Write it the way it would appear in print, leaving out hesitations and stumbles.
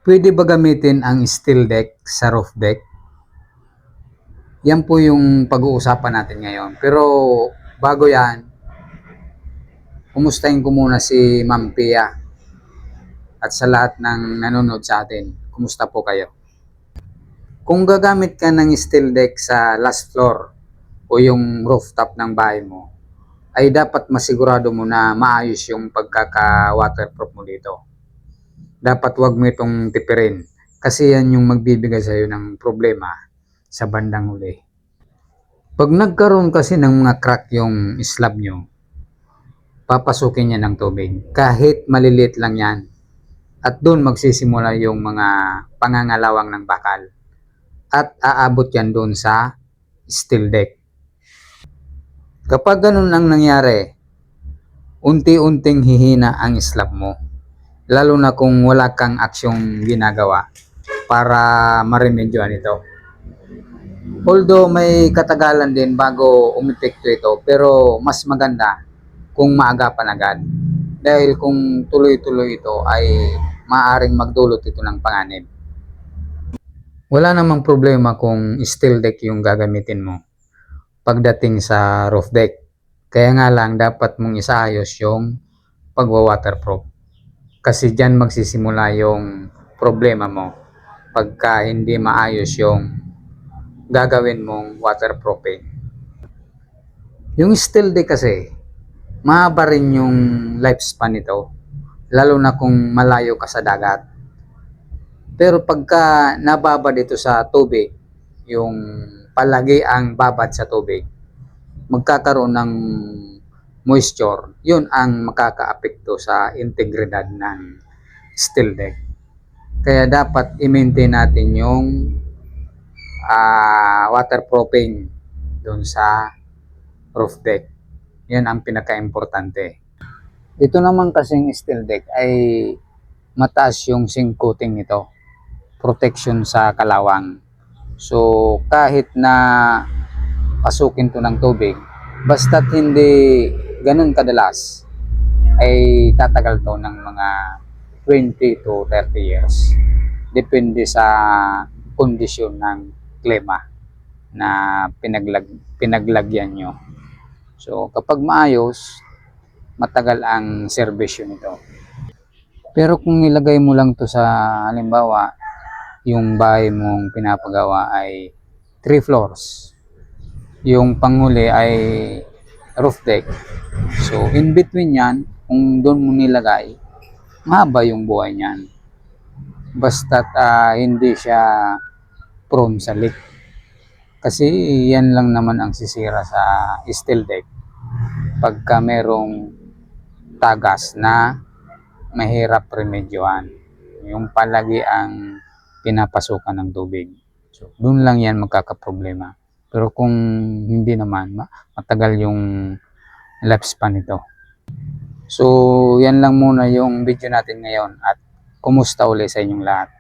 Pwede ba gamitin ang steel deck sa roof deck? Yan po yung pag-uusapan natin ngayon. Pero bago yan, kumustahin ko muna si Ma'am Pia at sa lahat ng nanonood sa atin. Kumusta po kayo? Kung gagamit ka ng steel deck sa last floor o yung rooftop ng bahay mo, ay dapat masigurado mo na maayos yung pagkaka-waterproof mo dito. Dapat wag mo itong tipirin kasi yan yung magbibigay sa iyo ng problema sa bandang huli. Pag nagkaroon kasi ng mga crack yung slab nyo, papasukin niya ng tubig. Kahit maliliit lang yan. At doon magsisimula yung mga pangangalawang ng bakal. At aabot yan doon sa steel deck. Kapag ganun ang nangyari, unti-unting hihina ang slab mo. Lalo na kung wala kang aksyong ginagawa para maremedyohan ito. Although may katagalan din bago umepekto ito, pero mas maganda kung maagapan agad. Dahil kung tuloy-tuloy ito ay maaaring magdulot ito ng panganib. Wala namang problema kung steel deck yung gagamitin mo pagdating sa roof deck. Kaya nga lang dapat mong isaayos yung pagwa-waterproof. Kasi dyan magsisimula yung problema mo pagka hindi maayos yung gagawin mong waterproofing. Yung steel deck kasi, mahaba rin yung lifespan nito, lalo na kung malayo ka sa dagat. Pero pagka nababad ito sa tubig, yung palagi ang babad sa tubig, magkakaroon ng moisture, yun ang makakaapekto sa integridad ng steel deck. Kaya dapat i-maintain natin yung waterproofing doon sa roof deck. Yan ang pinaka-importante. Dito naman kasing steel deck ay mataas yung zinc coating nito. Protection sa kalawang. So kahit na pasukin to ng tubig, basta't hindi ganun kadalas, ay tatagal to ng mga 20 to 30 years. Depende sa kondisyon ng klima na pinaglagyan nyo. So kapag maayos, matagal ang serbisyo nito. Pero kung nilagay mo lang to sa halimbawa, yung bahay mong pinapagawa ay 3 floors. Yung panghuli ay roof deck. So in between yan, kung doon mo nilagay, mahaba yung buhay niyan. Basta't hindi siya prone sa leak. Kasi yan lang naman ang sisira sa steel deck pagka merong tagas na mahirap remedyohan. Yung palagi ang pinapasukan ng tubig. So, doon lang yan magkakaproblema. Pero kung hindi naman, matagal yung lifespan nito. So, yan lang muna yung video natin ngayon at kumusta ulit sa inyong lahat.